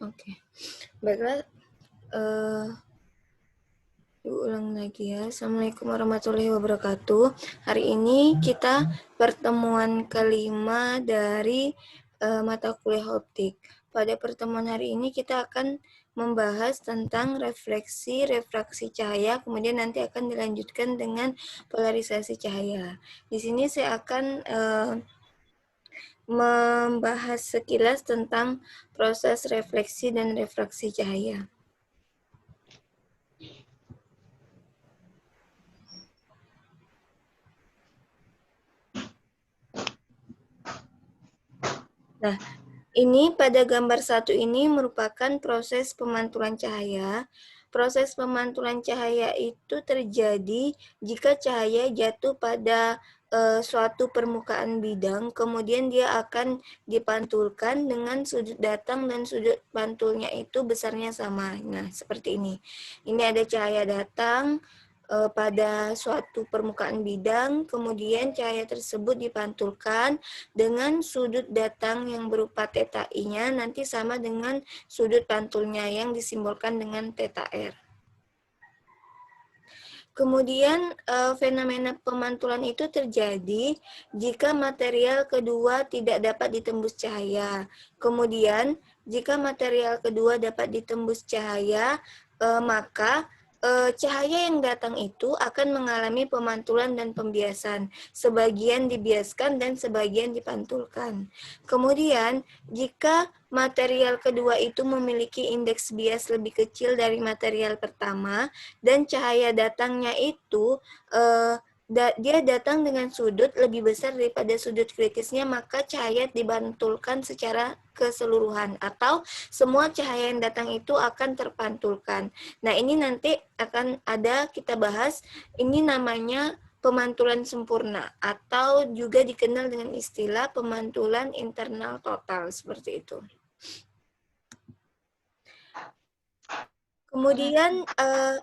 Oke, baiklah. Diulang lagi ya. Assalamualaikum warahmatullahi wabarakatuh. Hari ini kita pertemuan kelima dari mata kuliah optik. Pada pertemuan hari ini kita akan membahas tentang refleksi, refraksi cahaya, kemudian nanti akan dilanjutkan dengan polarisasi cahaya. Di sini saya akan membahas sekilas tentang proses refleksi dan refraksi cahaya. Nah, ini pada gambar satu ini merupakan proses pemantulan cahaya. Proses pemantulan cahaya itu terjadi jika cahaya jatuh pada suatu permukaan bidang, kemudian dia akan dipantulkan dengan sudut datang dan sudut pantulnya itu besarnya sama. Nah, seperti ini. Ini ada cahaya datang pada suatu permukaan bidang, kemudian cahaya tersebut dipantulkan dengan sudut datang yang berupa theta I-nya nanti sama dengan sudut pantulnya yang disimbolkan dengan theta R. Kemudian fenomena pemantulan itu terjadi jika material kedua tidak dapat ditembus cahaya. Kemudian jika material kedua dapat ditembus cahaya, maka cahaya yang datang itu akan mengalami pemantulan dan pembiasan. Sebagian dibiaskan dan sebagian dipantulkan. Kemudian, jika material kedua itu memiliki indeks bias lebih kecil dari material pertama, dan cahaya datangnya itu dia datang dengan sudut lebih besar daripada sudut kritisnya, maka cahaya dibantulkan secara keseluruhan atau semua cahaya yang datang itu akan terpantulkan. Nah, ini nanti akan ada kita bahas, ini namanya pemantulan sempurna atau juga dikenal dengan istilah pemantulan internal total, seperti itu. Kemudian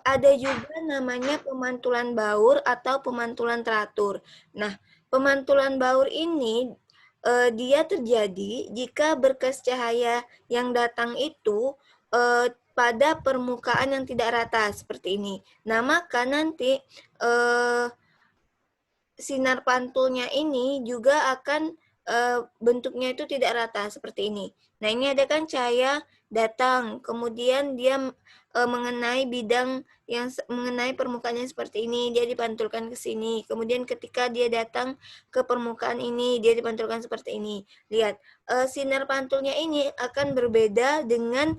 ada juga namanya pemantulan baur atau pemantulan teratur. Nah, pemantulan baur ini dia terjadi jika berkas cahaya yang datang itu pada permukaan yang tidak rata seperti ini. Nah, maka nanti sinar pantulnya ini juga akan bentuknya itu tidak rata seperti ini. Nah, ini ada kan cahaya datang, kemudian dia mengenai bidang yang mengenai permukaannya seperti ini, dia dipantulkan ke sini. Kemudian ketika dia datang ke permukaan ini, dia dipantulkan seperti ini. Lihat, sinar pantulnya ini akan berbeda dengan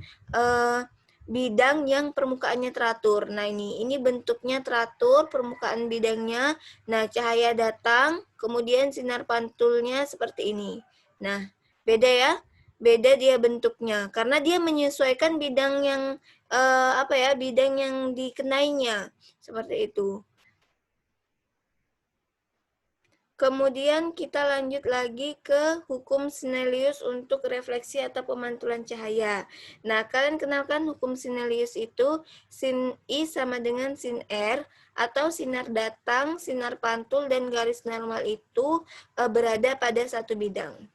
bidang yang permukaannya teratur. Nah, ini bentuknya teratur, permukaan bidangnya. Nah, cahaya datang, kemudian sinar pantulnya seperti ini. Nah, beda ya? Beda dia bentuknya karena dia menyesuaikan bidang yang bidang yang dikenainya. Seperti itu. Kemudian kita lanjut lagi ke hukum Snellius untuk refleksi atau pemantulan cahaya. Nah, kalian kenalkan hukum Snellius itu sin I sama dengan sin R, atau sinar datang, sinar pantul, dan garis normal itu berada pada satu bidang.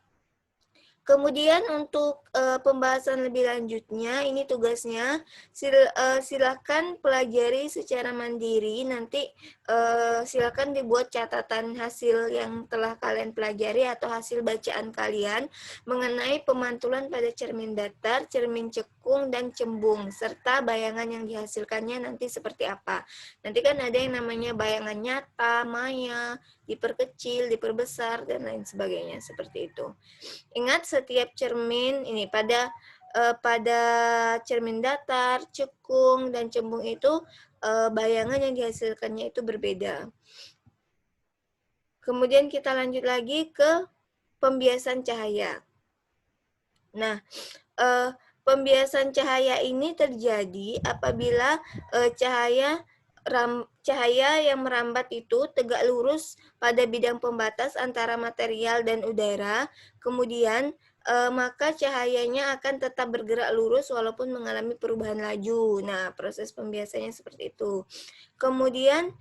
Kemudian untuk pembahasan lebih lanjutnya, ini tugasnya silakan pelajari secara mandiri. Nanti silakan dibuat catatan hasil yang telah kalian pelajari atau hasil bacaan kalian mengenai pemantulan pada cermin datar, cermin cekung, dan cembung, serta bayangan yang dihasilkannya nanti seperti apa. Nanti kan ada yang namanya bayangan nyata, maya, diperkecil, diperbesar, dan lain sebagainya seperti itu. Ingat setiap cermin ini pada cermin datar, cekung, dan cembung itu bayangan yang dihasilkannya itu berbeda. Kemudian kita lanjut lagi ke pembiasan cahaya. Nah, pembiasan cahaya ini terjadi apabila cahaya cahaya yang merambat itu tegak lurus pada bidang pembatas antara material dan udara, kemudian maka cahayanya akan tetap bergerak lurus walaupun mengalami perubahan laju. Nah, proses pembiasannya seperti itu. Kemudian,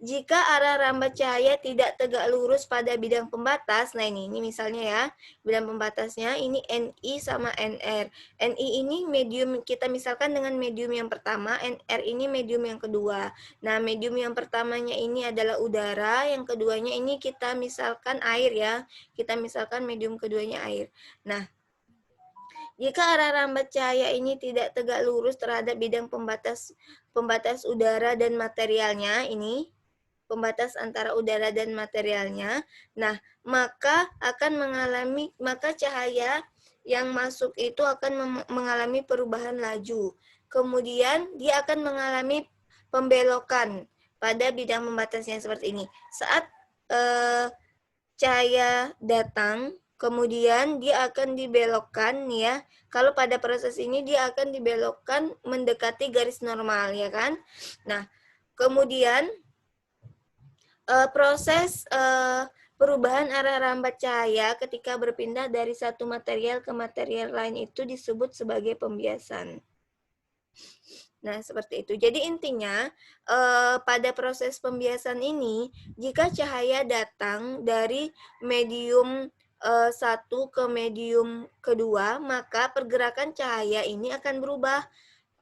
jika arah rambat cahaya tidak tegak lurus pada bidang pembatas, nah ini misalnya ya, bidang pembatasnya ini Ni sama Nr. Ni ini medium, kita misalkan dengan medium yang pertama, Nr ini medium yang kedua. Nah, medium yang pertamanya ini adalah udara, yang keduanya ini kita misalkan air ya, kita misalkan medium keduanya air. Nah, jika arah rambat cahaya ini tidak tegak lurus terhadap bidang pembatas udara dan materialnya, ini pembatas antara udara dan materialnya, nah maka cahaya yang masuk itu akan mengalami perubahan laju. Kemudian dia akan mengalami pembelokan pada bidang pembatasnya seperti ini. Saat cahaya datang, kemudian dia akan dibelokkan ya. Kalau pada proses ini dia akan dibelokkan mendekati garis normal ya kan. Nah, kemudian proses perubahan arah rambat cahaya ketika berpindah dari satu material ke material lain itu disebut sebagai pembiasan. Nah, seperti itu. Jadi intinya pada proses pembiasan ini, jika cahaya datang dari medium satu ke medium kedua, maka pergerakan cahaya ini akan berubah.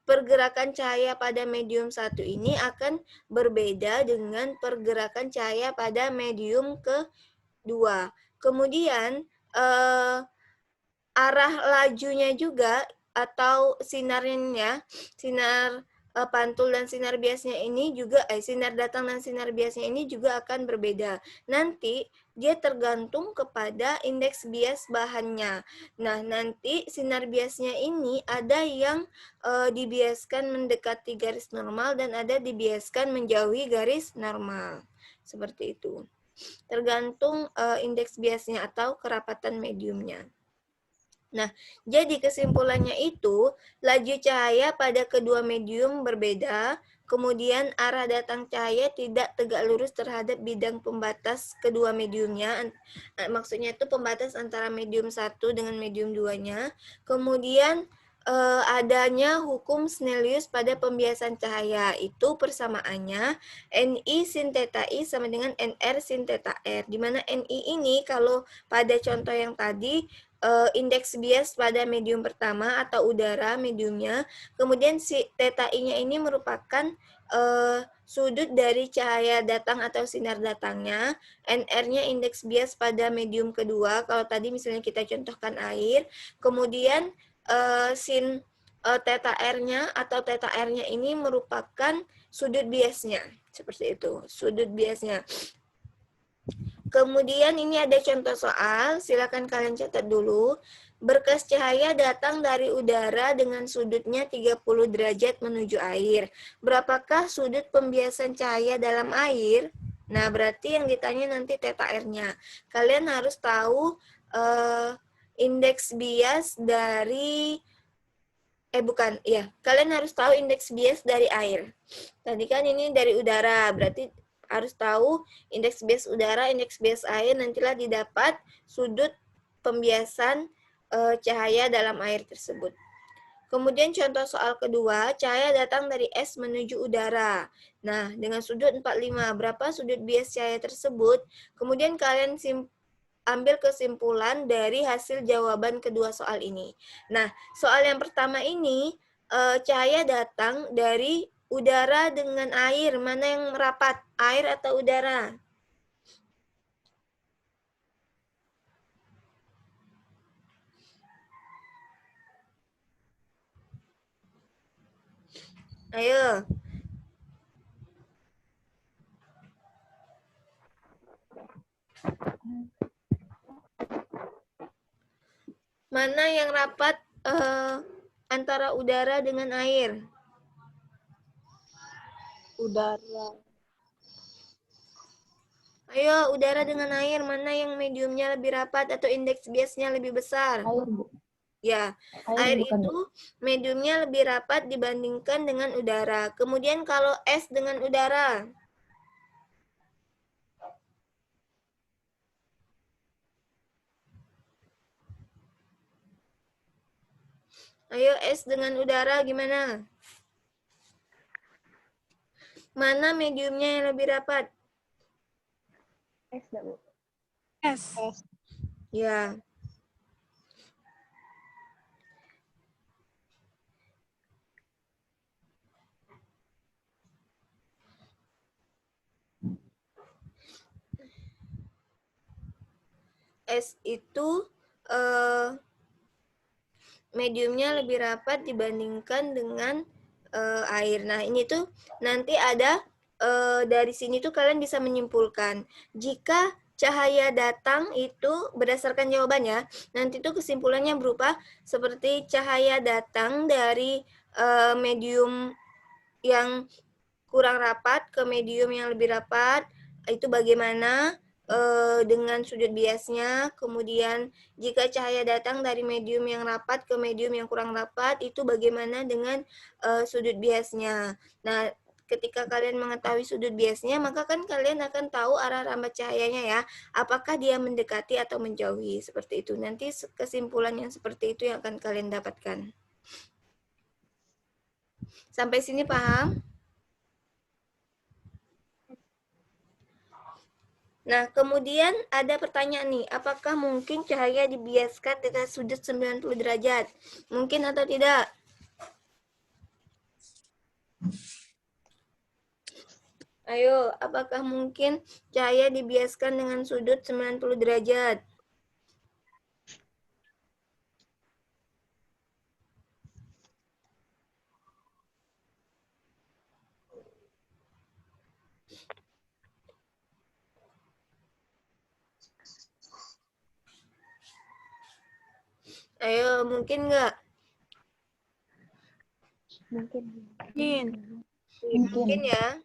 Pergerakan cahaya pada medium satu ini akan berbeda dengan pergerakan cahaya pada medium kedua. Kemudian arah lajunya juga atau sinarnya, sinar pantul dan sinar biasnya ini juga sinar datang dan sinar biasnya ini juga akan berbeda. Nanti dia tergantung kepada indeks bias bahannya. Nah, nanti sinar biasnya ini ada yang dibiaskan mendekati garis normal dan ada dibiaskan menjauhi garis normal. Seperti itu. Tergantung indeks biasnya atau kerapatan mediumnya. Nah, jadi kesimpulannya itu, laju cahaya pada kedua medium berbeda, kemudian arah datang cahaya tidak tegak lurus terhadap bidang pembatas kedua mediumnya, maksudnya itu pembatas antara medium satu dengan medium 2-nya, kemudian adanya hukum Snellius pada pembiasan cahaya, itu persamaannya Ni sin theta I sama dengan Nr sin theta R, di mana Ni ini kalau pada contoh yang tadi, indeks bias pada medium pertama atau udara mediumnya, kemudian si theta I-nya ini merupakan sudut dari cahaya datang atau sinar datangnya, NR-nya indeks bias pada medium kedua, kalau tadi misalnya kita contohkan air, kemudian sin theta R-nya atau theta R-nya ini merupakan sudut biasnya, seperti itu, sudut biasnya. Kemudian ini ada contoh soal, silakan kalian catat dulu. Berkas cahaya datang dari udara dengan sudutnya 30 derajat menuju air. Berapakah sudut pembiasan cahaya dalam air? Nah, berarti yang ditanya nanti theta R-nya. Kalian harus tahu indeks bias dari kalian harus tahu indeks bias dari air. Tadi kan ini dari udara, berarti harus tahu indeks bias udara, indeks bias air, nantilah didapat sudut pembiasan cahaya dalam air tersebut. Kemudian contoh soal kedua, cahaya datang dari es menuju udara. Nah, dengan sudut 45, berapa sudut bias cahaya tersebut? Kemudian kalian ambil kesimpulan dari hasil jawaban kedua soal ini. Nah, soal yang pertama ini, cahaya datang dari udara dengan air. Mana yang merapat, air atau udara? Ayo. Mana yang rapat antara udara dengan air? Udara. Ayo, udara dengan air, mana yang mediumnya lebih rapat atau indeks biasnya lebih besar? Air, Bu. Ya, air itu mediumnya lebih rapat dibandingkan dengan udara. Kemudian kalau es dengan udara. Ayo es dengan udara gimana? Mana mediumnya yang lebih rapat? Es, Bu. Es. Ya. Es itu mediumnya lebih rapat dibandingkan dengan air. Nah, ini tuh nanti ada dari sini tuh kalian bisa menyimpulkan jika cahaya datang itu berdasarkan jawabannya, nanti tuh kesimpulannya berupa seperti cahaya datang dari medium yang kurang rapat ke medium yang lebih rapat, itu bagaimana dengan sudut biasnya. Kemudian jika cahaya datang dari medium yang rapat ke medium yang kurang rapat, itu bagaimana dengan sudut biasnya. Nah, ketika kalian mengetahui sudut biasnya, maka kan kalian akan tahu arah rambat cahayanya ya, apakah dia mendekati atau menjauhi, seperti itu. Nanti kesimpulan yang seperti itu yang akan kalian dapatkan. Sampai sini paham? Nah, kemudian ada pertanyaan nih, apakah mungkin cahaya dibiaskan dengan sudut 90 derajat? Mungkin atau tidak? Ayo, apakah mungkin cahaya dibiaskan dengan sudut 90 derajat? Ayo, mungkin nggak? Mungkin. Mungkin ya.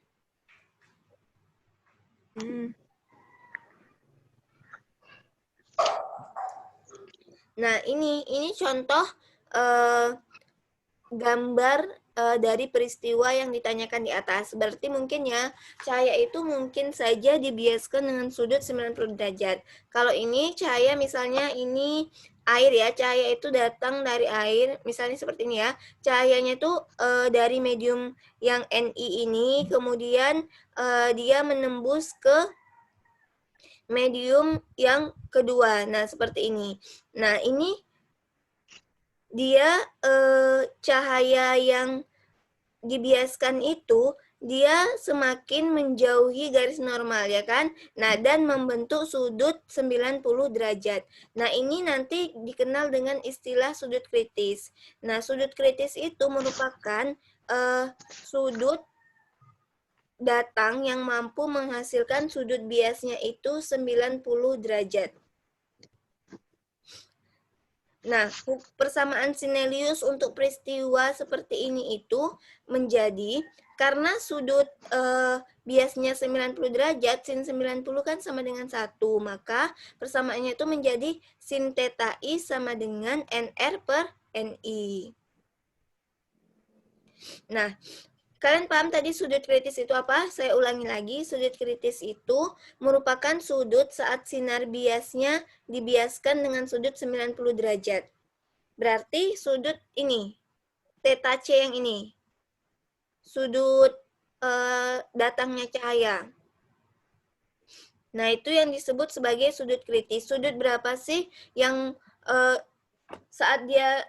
Nah, ini contoh gambar dari peristiwa yang ditanyakan di atas. Berarti mungkin ya, cahaya itu mungkin saja dibiaskan dengan sudut 90 derajat. Kalau ini cahaya misalnya ini air ya, cahaya itu datang dari air, misalnya seperti ini ya. Cahayanya itu dari medium yang Ni ini, kemudian dia menembus ke medium yang kedua. Nah, seperti ini. Nah, ini dia cahaya yang dibiaskan itu dia semakin menjauhi garis normal ya kan. Nah, dan membentuk sudut 90 derajat. Nah, ini nanti dikenal dengan istilah sudut kritis. Nah, sudut kritis itu merupakan sudut datang yang mampu menghasilkan sudut biasnya itu 90 derajat. Nah, persamaan Snellius untuk peristiwa seperti ini itu menjadi karena sudut biasnya 90 derajat, sin 90 kan sama dengan 1, maka persamaannya itu menjadi sin theta I sama dengan NR per NI. Nah, kalian paham tadi sudut kritis itu apa? Saya ulangi lagi, sudut kritis itu merupakan sudut saat sinar biasnya dibiaskan dengan sudut 90 derajat. Berarti sudut ini, theta C yang ini, sudut datangnya cahaya. Nah, itu yang disebut sebagai sudut kritis. Sudut berapa sih yang saat dia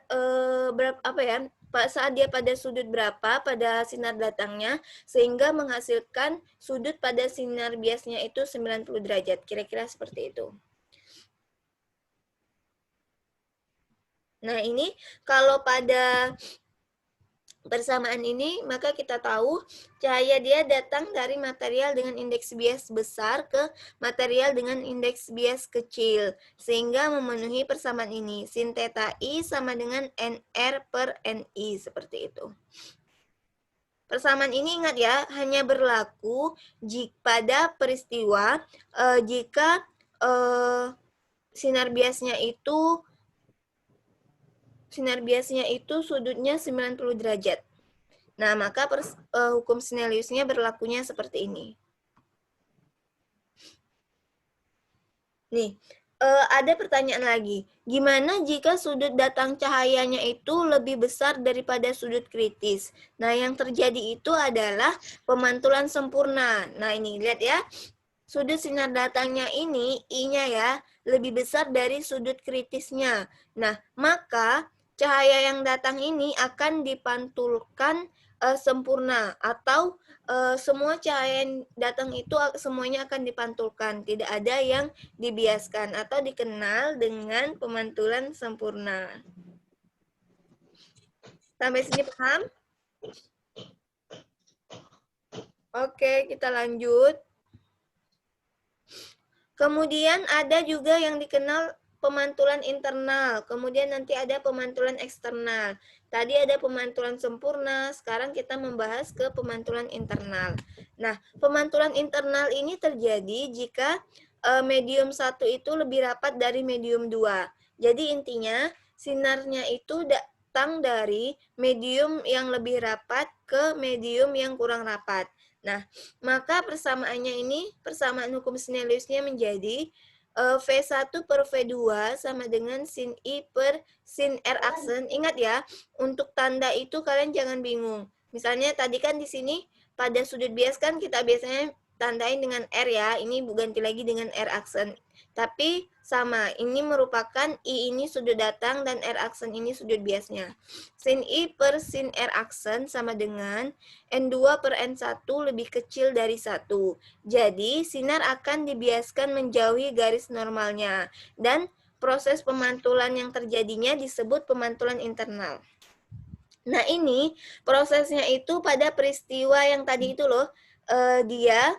saat dia pada sudut berapa pada sinar datangnya sehingga menghasilkan sudut pada sinar biasnya itu 90 derajat. Kira-kira seperti itu. Nah, ini kalau pada persamaan ini, maka kita tahu cahaya dia datang dari material dengan indeks bias besar ke material dengan indeks bias kecil, sehingga memenuhi persamaan ini. Sin theta I sama dengan NR per NI, seperti itu. Persamaan ini ingat ya, hanya berlaku pada peristiwa jika sinar biasnya itu sinar biasnya itu sudutnya 90 derajat. Nah, maka hukum Snelliusnya berlakunya seperti ini. Nih, ada pertanyaan lagi. Gimana jika sudut datang cahayanya itu lebih besar daripada sudut kritis? Nah, yang terjadi itu adalah pemantulan sempurna. Nah, ini lihat ya. Sudut sinar datangnya ini, I-nya ya, lebih besar dari sudut kritisnya. Nah, maka cahaya yang datang ini akan dipantulkan sempurna atau semua cahaya yang datang itu semuanya akan dipantulkan, tidak ada yang dibiaskan atau dikenal dengan pemantulan sempurna. Sampai sini paham? Oke, kita lanjut. Kemudian ada juga yang dikenal pemantulan internal, kemudian nanti ada pemantulan eksternal. Tadi ada pemantulan sempurna, sekarang kita membahas ke pemantulan internal. Nah, pemantulan internal ini terjadi jika medium 1 itu lebih rapat dari medium 2. Jadi intinya sinarnya itu datang dari medium yang lebih rapat ke medium yang kurang rapat. Nah, maka persamaannya ini, persamaan hukum Snelliusnya menjadi V1 per V2 sama dengan sin I per sin R aksen. Ingat ya, untuk tanda itu kalian jangan bingung. Misalnya tadi kan di sini pada sudut bias kan kita biasanya tandain dengan R ya, ini ganti lagi dengan R aksen. Tapi sama, ini merupakan I ini sudut datang dan R aksen ini sudut biasnya. Sin I per sin R aksen sama dengan N2 per N1 lebih kecil dari 1. Jadi, sinar akan dibiaskan menjauhi garis normalnya. Dan proses pemantulan yang terjadinya disebut pemantulan internal. Nah, ini prosesnya itu pada peristiwa yang tadi itu loh, dia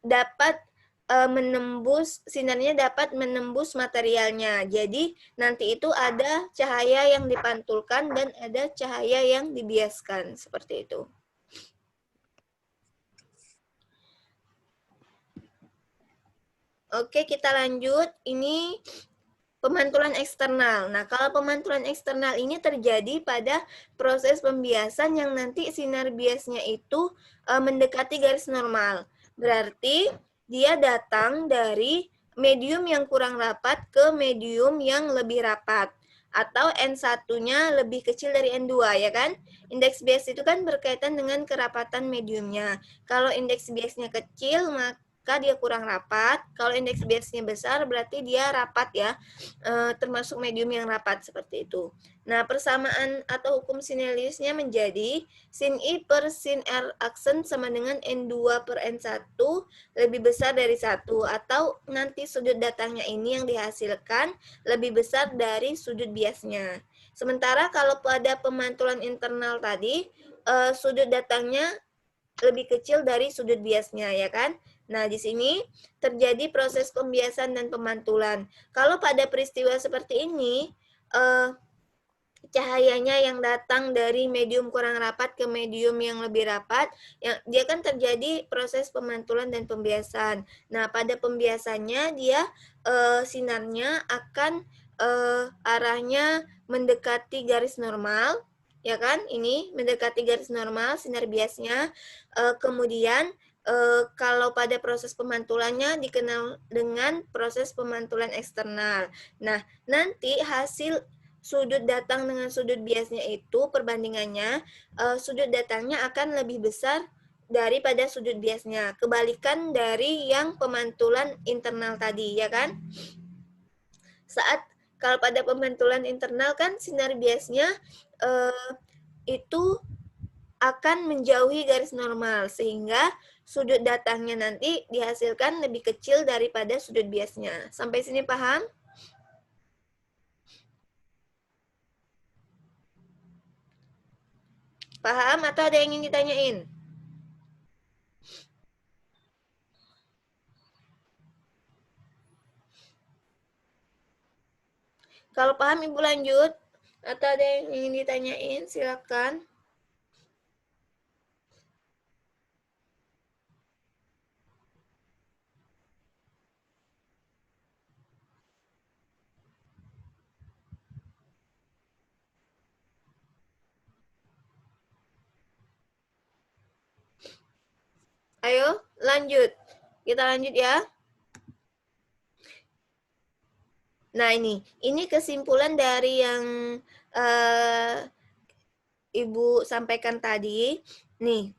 dapat menembus, sinarnya dapat menembus materialnya. Jadi, nanti itu ada cahaya yang dipantulkan dan ada cahaya yang dibiaskan, seperti itu. Oke, kita lanjut. Ini pemantulan eksternal. Nah, kalau pemantulan eksternal ini terjadi pada proses pembiasan yang nanti sinar biasnya itu mendekati garis normal. Berarti dia datang dari medium yang kurang rapat ke medium yang lebih rapat. Atau N1-nya lebih kecil dari N2, ya kan? Indeks bias itu kan berkaitan dengan kerapatan mediumnya. Kalau indeks biasnya kecil, maka dia kurang rapat. Kalau indeks biasnya besar, berarti dia rapat ya, termasuk medium yang rapat seperti itu. Nah, persamaan atau hukum Snelliusnya menjadi sin I per sin R aksen sama dengan N2 per N1 lebih besar dari 1, atau nanti sudut datangnya ini yang dihasilkan lebih besar dari sudut biasnya. Sementara kalau pada pemantulan internal tadi, sudut datangnya lebih kecil dari sudut biasnya, ya kan? Nah, di sini terjadi proses pembiasan dan pemantulan. Kalau pada peristiwa seperti ini, cahayanya yang datang dari medium kurang rapat ke medium yang lebih rapat, dia kan terjadi proses pemantulan dan pembiasan. Nah, pada pembiasannya dia sinarnya akan arahnya mendekati garis normal, ya kan? Ini mendekati garis normal sinar biasnya. Kemudian kalau pada proses pemantulannya dikenal dengan proses pemantulan eksternal. Nah, nanti hasil sudut datang dengan sudut biasnya itu perbandingannya, sudut datangnya akan lebih besar daripada sudut biasnya. Kebalikan dari yang pemantulan internal tadi, ya kan? Saat kalau pada pemantulan internal kan sinar biasnya itu akan menjauhi garis normal, sehingga sudut datangnya nanti dihasilkan lebih kecil daripada sudut biasnya. Sampai sini paham? Paham atau ada yang ingin ditanyain? Kalau paham Ibu lanjut. Atau ada yang ingin ditanyain, silakan. Ayo, lanjut. Kita lanjut ya. Nah, ini kesimpulan dari yang Ibu sampaikan tadi. Nih,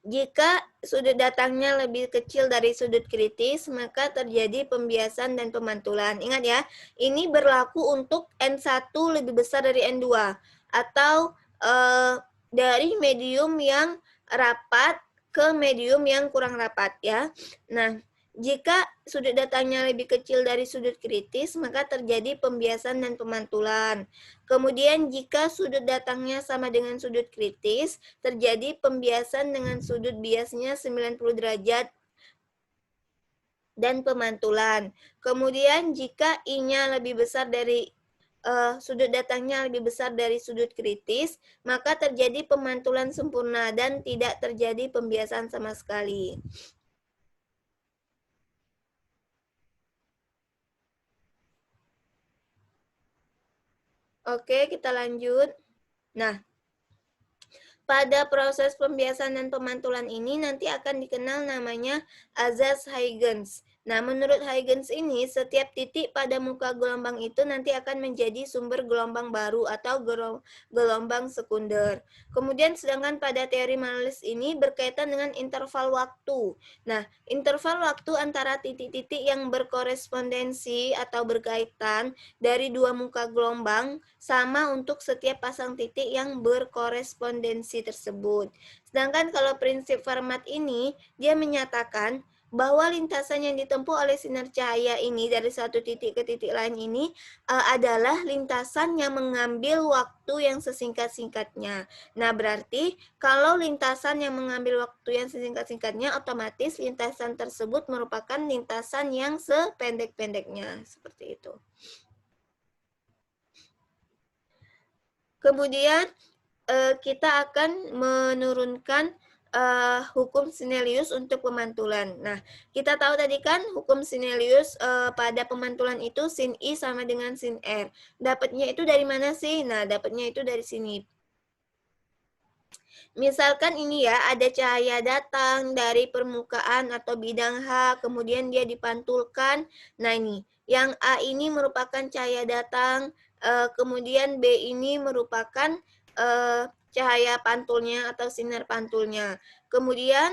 jika sudut datangnya lebih kecil dari sudut kritis, maka terjadi pembiasan dan pemantulan. Ingat ya, ini berlaku untuk N1 lebih besar dari N2, atau dari medium yang rapat ke medium yang kurang rapat ya. Nah, jika sudut datangnya lebih kecil dari sudut kritis, maka terjadi pembiasan dan pemantulan. Kemudian jika sudut datangnya sama dengan sudut kritis, terjadi pembiasan dengan sudut biasnya 90 derajat dan pemantulan. Kemudian jika I-nya lebih besar dari sudut datangnya lebih besar dari sudut kritis, maka terjadi pemantulan sempurna dan tidak terjadi pembiasan sama sekali. Oke, kita lanjut. Nah, pada proses pembiasan dan pemantulan ini nanti akan dikenal namanya azas Huygens. Nah, menurut Huygens ini, setiap titik pada muka gelombang itu nanti akan menjadi sumber gelombang baru atau gelombang sekunder. Kemudian sedangkan pada teori Malus ini berkaitan dengan interval waktu. Nah, interval waktu antara titik-titik yang berkorespondensi atau berkaitan dari dua muka gelombang sama untuk setiap pasang titik yang berkorespondensi tersebut. Sedangkan kalau prinsip Fermat ini, dia menyatakan bahwa lintasan yang ditempuh oleh sinar cahaya ini dari satu titik ke titik lain ini adalah lintasan yang mengambil waktu yang sesingkat-singkatnya. Nah, berarti kalau lintasan yang mengambil waktu yang sesingkat-singkatnya, otomatis lintasan tersebut merupakan lintasan yang sependek-pendeknya. Seperti itu. Kemudian kita akan menurunkan hukum Snellius untuk pemantulan. Nah, kita tahu tadi kan hukum Snellius pada pemantulan itu sin I sama dengan sin R. Dapatnya itu dari mana sih? Nah, dapatnya itu dari sini. Misalkan ini ya, ada cahaya datang dari permukaan atau bidang H, kemudian dia dipantulkan. Nah, ini, yang A ini merupakan cahaya datang, kemudian B ini merupakan cahaya pantulnya atau sinar pantulnya. Kemudian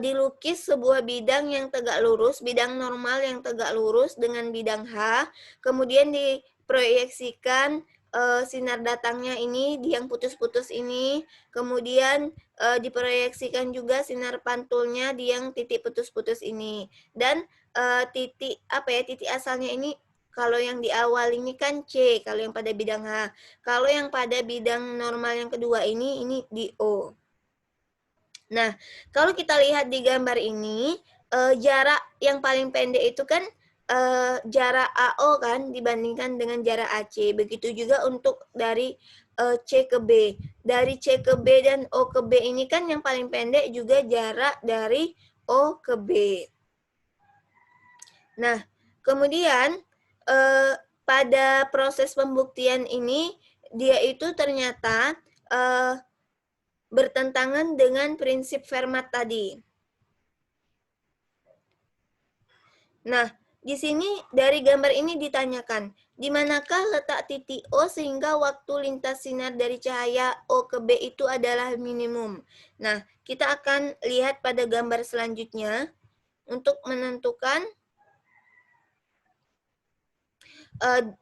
dilukis sebuah bidang yang tegak lurus, bidang normal yang tegak lurus dengan bidang H, kemudian diproyeksikan sinar datangnya ini di yang putus-putus ini, kemudian diproyeksikan juga sinar pantulnya di yang titik putus-putus ini, dan titik asalnya ini. Kalau yang di awal ini kan C, kalau yang pada bidang H. Kalau yang pada bidang normal yang kedua ini di O. Nah, kalau kita lihat di gambar ini, jarak yang paling pendek itu kan jarak AO kan dibandingkan dengan jarak AC. Begitu juga untuk dari C ke B. Dari C ke B dan O ke B ini kan yang paling pendek juga jarak dari O ke B. Nah, kemudian pada proses pembuktian ini, dia itu ternyata bertentangan dengan prinsip Fermat tadi. Nah, di sini dari gambar ini ditanyakan, di manakah letak titik O sehingga waktu lintas sinar dari cahaya O ke B itu adalah minimum. Nah, kita akan lihat pada gambar selanjutnya untuk menentukan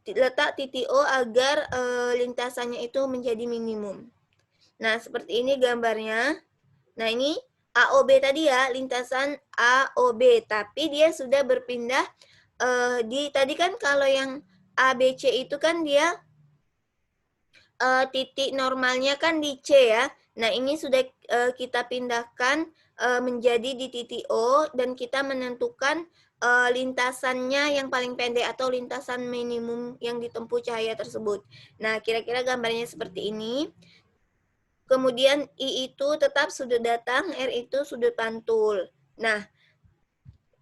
letak titik O agar lintasannya itu menjadi minimum. Nah, seperti ini gambarnya. Nah, ini AOB tadi ya, lintasan AOB, tapi dia sudah berpindah tadi kan kalau yang ABC itu kan dia titik normalnya kan di C ya. Nah, ini sudah kita pindahkan menjadi di titik O dan kita menentukan lintasannya yang paling pendek atau lintasan minimum yang ditempuh cahaya tersebut. Nah, kira-kira gambarnya seperti ini. Kemudian I itu tetap sudut datang, R itu sudut pantul. Nah,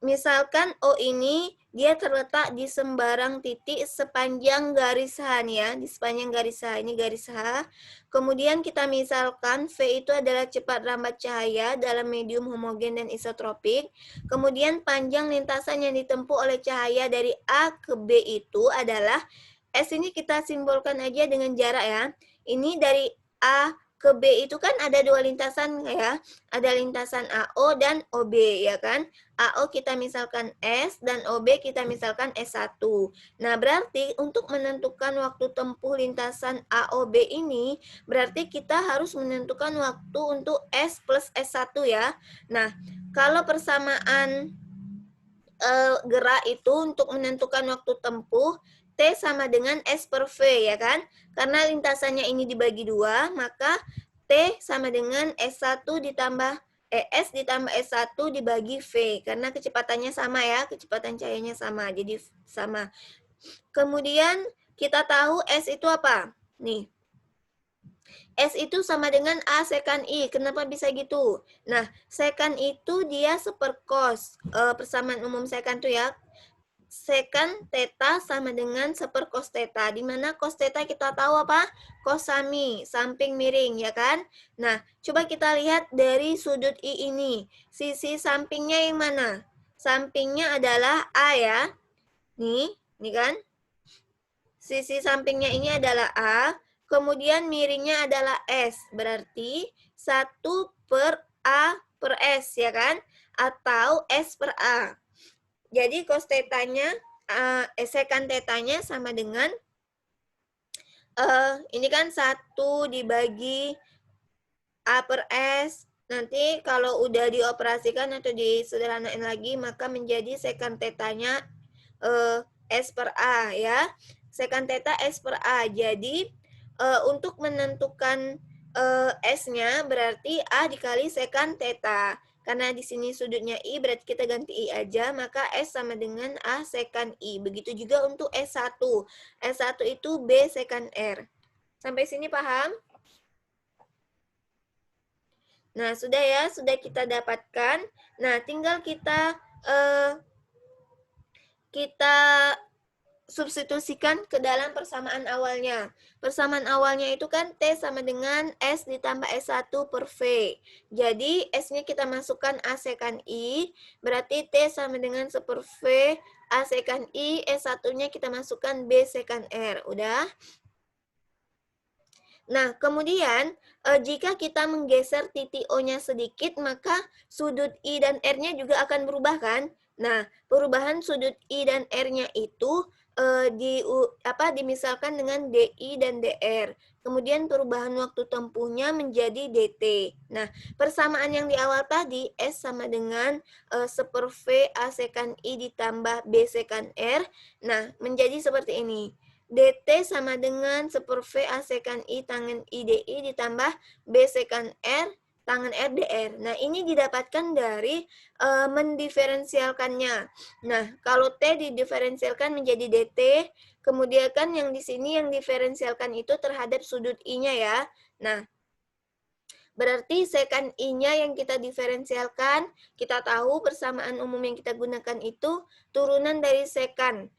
misalkan O ini dia terletak di sembarang titik sepanjang garis H nih ya, di sepanjang garis H, ini garis H. Kemudian kita misalkan V itu adalah cepat lambat cahaya dalam medium homogen dan isotropik. Kemudian panjang lintasan yang ditempuh oleh cahaya dari A ke B itu adalah, S ini kita simbolkan aja dengan jarak ya. Ini dari A ke B itu kan ada dua lintasan ya, ada lintasan AO dan OB ya kan. AO kita misalkan S dan OB kita misalkan S1. Nah, berarti untuk menentukan waktu tempuh lintasan AOB ini, berarti kita harus menentukan waktu untuk S plus S1 ya. Nah, kalau persamaan gerak itu untuk menentukan waktu tempuh, T sama dengan S per V ya kan. Karena lintasannya ini dibagi dua, maka T sama dengan S1 ditambah S ditambah S1 dibagi V. Karena kecepatannya sama ya, kecepatan cahayanya sama, jadi sama. Kemudian kita tahu S itu apa? Nih, S itu sama dengan A sekan I. Kenapa bisa gitu? Nah, sekan itu dia seperkos. Persamaan umum sekan tuh ya. Sekan theta sama dengan seperkos theta. Di mana cos theta kita tahu apa? Kosami, samping miring ya kan? Nah, coba kita lihat dari sudut I ini. Sisi sampingnya yang mana? Sampingnya adalah A ya. Nih kan? Sisi sampingnya ini adalah A, kemudian miringnya adalah S. Berarti 1 per A per S ya kan? Atau S per A. Jadi cos tetanya, sekan tetanya sama dengan, ini kan 1 dibagi A per S. Nanti kalau udah dioperasikan atau disederhanain lagi, maka menjadi sekan tetanya S per A ya. Sekan theta S per A. Jadi untuk menentukan S-nya berarti A dikali sekan theta. Karena di sini sudutnya I, berarti kita ganti I aja, maka S sama dengan A sekan I. Begitu juga untuk S1. S1 itu B sekan R. Sampai sini paham? Nah, sudah ya, sudah kita dapatkan. Nah, tinggal kita substitusikan ke dalam persamaan awalnya. Persamaan awalnya itu kan T sama dengan S ditambah S1 per V. Jadi S-nya kita masukkan A sekan I, berarti T sama dengan 1 per V, A sekan I, S1-nya kita masukkan B sekan R. Udah? Nah, kemudian jika kita menggeser titik O-nya sedikit, maka sudut I dan R-nya juga akan berubah kan? Nah, perubahan sudut I dan R-nya itu dimisalkan dengan DI dan DR. Kemudian perubahan waktu tempuhnya menjadi DT. Nah, persamaan yang di awal tadi, S sama dengan 1 per V A sekan I ditambah B sekan R. Nah, menjadi seperti ini. DT sama dengan 1 per V A sekan I tangen I DI ditambah B sekan R tangen R DR. Nah, ini didapatkan dari mendiferensialkannya. Nah, kalau T didiferensialkan menjadi DT, kemudian kan yang di sini yang diferensialkan itu terhadap sudut I-nya ya. Nah, berarti sekan I-nya yang kita diferensialkan, kita tahu persamaan umum yang kita gunakan itu turunan dari sekan.